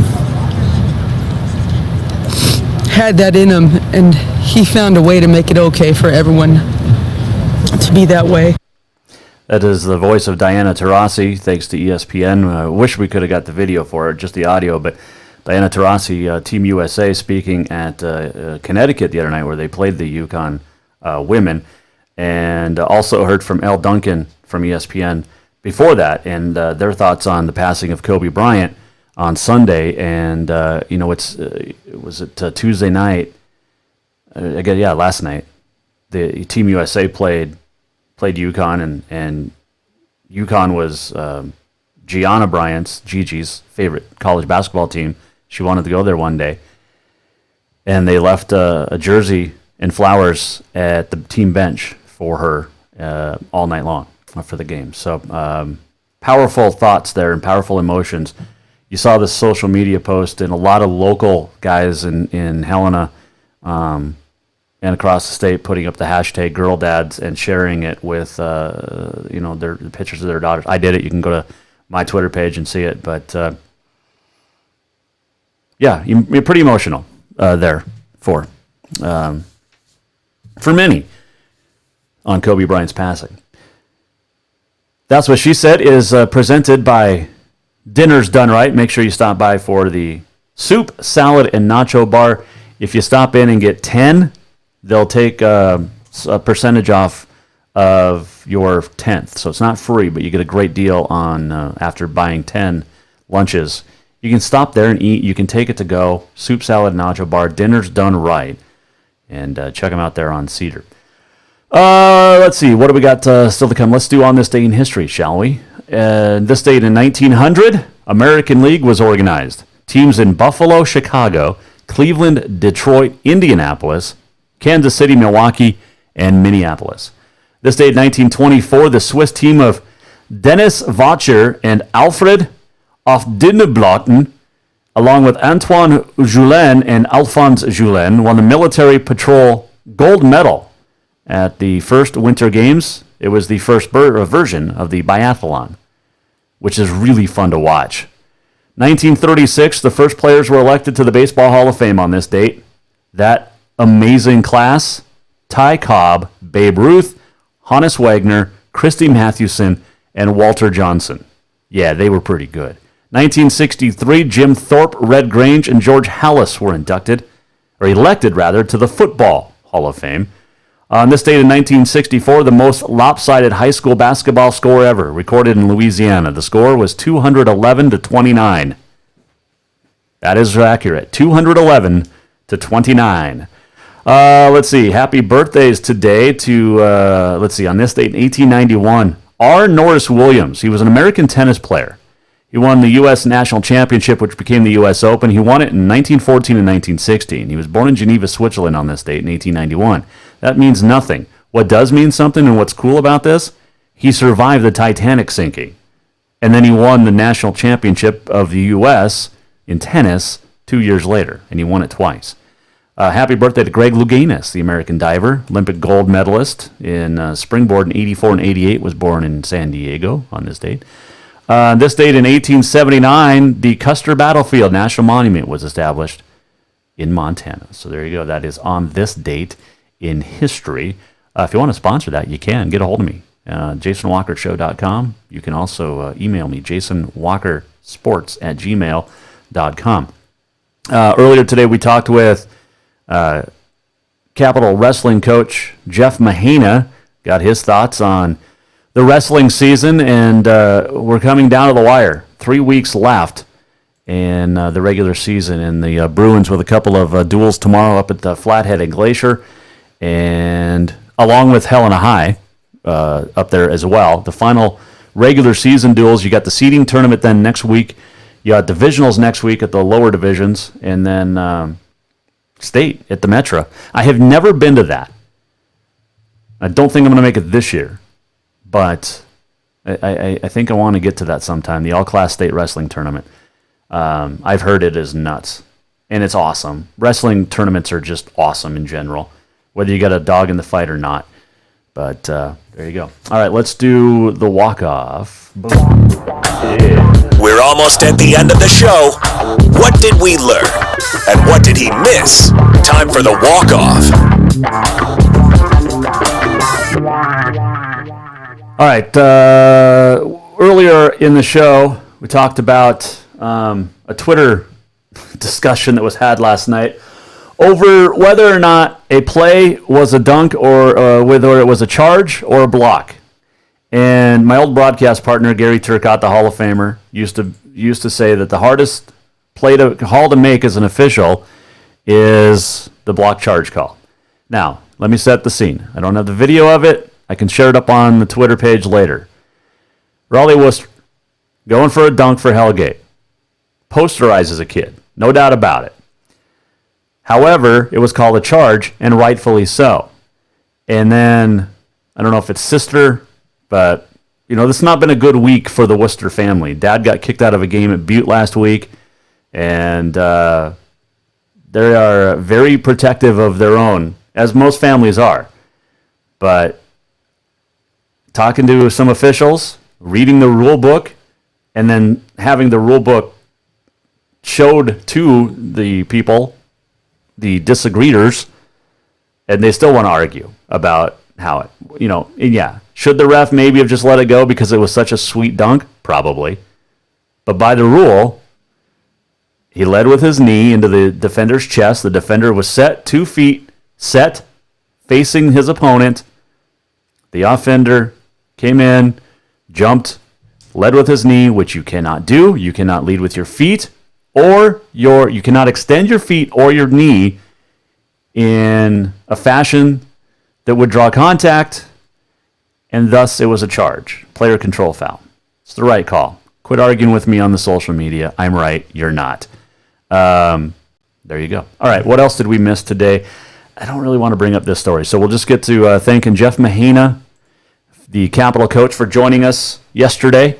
had that in him, and he found a way to make it okay for everyone to be that way. That is the voice of Diana Taurasi, thanks to ESPN. I wish we could have got the video for it, just the audio, but Diana Taurasi, Team USA, speaking at Connecticut the other night where they played the UConn women, and also heard from Elle Duncan from ESPN before that, and their thoughts on the passing of Kobe Bryant on Sunday. And, was it Tuesday night? Last night. The Team USA played UConn, and UConn was Gianna Bryant's, Gigi's, favorite college basketball team. She wanted to go there one day, and they left a jersey and flowers at the team bench for her all night long for the game. So powerful thoughts there and powerful emotions. You saw this social media post, and a lot of local guys in Helena and across the state putting up the hashtag Girl Dads and sharing it with their pictures of their daughters. I did it. You can go to my Twitter page and see it, but. You're pretty emotional there for many on Kobe Bryant's passing. That's What She Said is presented by Dinner's Done Right. Make sure you stop by for the soup, salad, and nacho bar. If you stop in and get 10, they'll take a percentage off of your 10th. So it's not free, but you get a great deal on after buying 10 lunches. You can stop there and eat. You can take it to go. Soup, salad, nacho bar. Dinner's Done Right. And check them out there on Cedar. Let's see. What do we got still to come? Let's do On This Day in History, shall we? This date in 1900, American League was organized. Teams in Buffalo, Chicago, Cleveland, Detroit, Indianapolis, Kansas City, Milwaukee, and Minneapolis. This date in 1924, the Swiss team of Dennis Vacher and Alfred Aufdineblatten, along with Antoine Julen and Alphonse Julen, won the military patrol gold medal at the first Winter Games. It was the first version of the biathlon, which is really fun to watch. 1936, the first players were elected to the Baseball Hall of Fame on this date. That amazing class: Ty Cobb, Babe Ruth, Honus Wagner, Christy Mathewson, and Walter Johnson. Yeah, they were pretty good. 1963, Jim Thorpe, Red Grange, and George Halas were elected to the Football Hall of Fame. On this date in 1964, the most lopsided high school basketball score ever recorded in Louisiana. The score was 211-29. That is accurate. 211-29. Let's see. Happy birthdays today to, on this date in 1891, R. Norris Williams. He was an American tennis player. He won the U.S. National Championship, which became the U.S. Open. He won it in 1914 and 1916. He was born in Geneva, Switzerland on this date in 1891. That means nothing. What does mean something, and what's cool about this, he survived the Titanic sinking. And then he won the National Championship of the U.S. in tennis 2 years later, and he won it twice. Happy birthday to Greg Louganis, the American diver, Olympic gold medalist in springboard in 84 and 88, was born in San Diego on this date. This date in 1879, the Custer Battlefield National Monument was established in Montana. So there you go. That is on this date in history. If you want to sponsor that, you can. Get a hold of me. JasonWalkerShow.com. You can also email me, JasonWalkerSports@gmail.com. Earlier today, we talked with Capital Wrestling coach Jeff Mahana. Got his thoughts on the wrestling season, and we're coming down to the wire. 3 weeks left in the regular season, and the Bruins with a couple of duels tomorrow up at the Flathead and Glacier, and along with Helena High up there as well. The final regular season duels. You got the seeding tournament then next week. You got divisionals next week at the lower divisions, and then state at the Metro. I have never been to that. I don't think I'm going to make it this year, but I think I want to get to that sometime, the all-class state wrestling tournament. I've heard it is nuts, and it's awesome. Wrestling tournaments are just awesome in general, whether you got a dog in the fight or not. But there you go. All right, let's do the walk-off. Yeah. We're almost at the end of the show. What did we learn? And what did he miss? Time for the walk-off. All right. Earlier in the show, we talked about a Twitter discussion that was had last night over whether or not a play was a dunk or whether it was a charge or a block. And my old broadcast partner, Gary Turcotte, the Hall of Famer, used to say that the hardest call to make as an official is the block charge call. Now, let me set the scene. I don't have the video of it. I can share it up on the Twitter page later. Raleigh Worcester going for a dunk for Hellgate. Posterizes a kid. No doubt about it. However, it was called a charge, and rightfully so. And then, I don't know if it's sister, but, this has not been a good week for the Worcester family. Dad got kicked out of a game at Butte last week, and they are very protective of their own, as most families are. But talking to some officials, reading the rule book, and then having the rule book showed to the people, the disagreeters, and they still want to argue about how it, should the ref maybe have just let it go because it was such a sweet dunk? Probably. But by the rule, he led with his knee into the defender's chest. The defender was set 2 feet, facing his opponent. The offender came in, jumped, led with his knee, which you cannot do. You cannot lead with your feet, or you cannot extend your feet or your knee in a fashion that would draw contact, and thus it was a charge. Player control foul. It's the right call. Quit arguing with me on the social media. I'm right, you're not. There you go. All right, what else did we miss today? I don't really want to bring up this story, so we'll just get to thanking Jeff Mahana, the Capital coach, for joining us yesterday.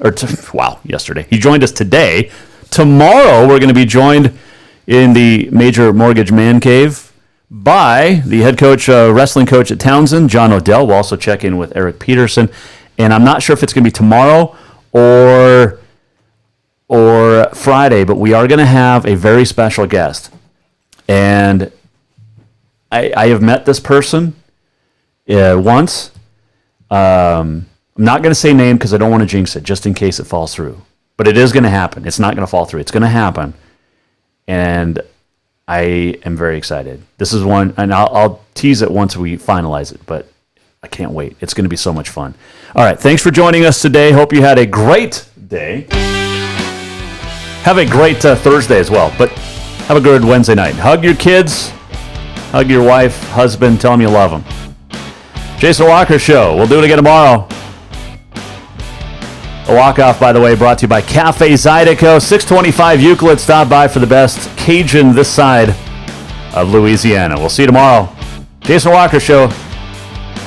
Yesterday. He joined us today. Tomorrow, we're going to be joined in the Major Mortgage Man Cave by the head coach, wrestling coach at Townsend, John Odell. We'll also check in with Eric Peterson. And I'm not sure if it's going to be tomorrow or Friday, but we are going to have a very special guest. And I have met this person once. I'm not going to say name because I don't want to jinx it, just in case it falls through. But it is going to happen. It's not going to fall through. It's going to happen. And I am very excited. This is one, and I'll tease it once we finalize it, but I can't wait. It's going to be so much fun. All right, thanks for joining us today. Hope you had a great day. Have a great Thursday as well, but have a good Wednesday night. Hug your kids, hug your wife, husband, tell them you love them. Jason Walker Show. We'll do it again tomorrow. A walk-off, by the way, brought to you by Cafe Zydeco, 625 Euclid. Stop by for the best Cajun this side of Louisiana. We'll see you tomorrow. Jason Walker Show.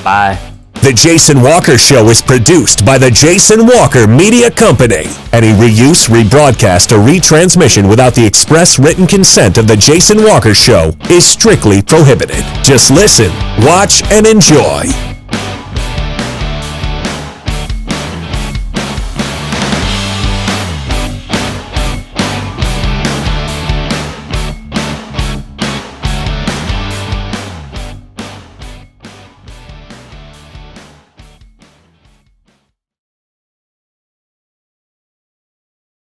Bye. The Jason Walker Show is produced by the Jason Walker Media Company. Any reuse, rebroadcast, or retransmission without the express written consent of the Jason Walker Show is strictly prohibited. Just listen, watch, and enjoy.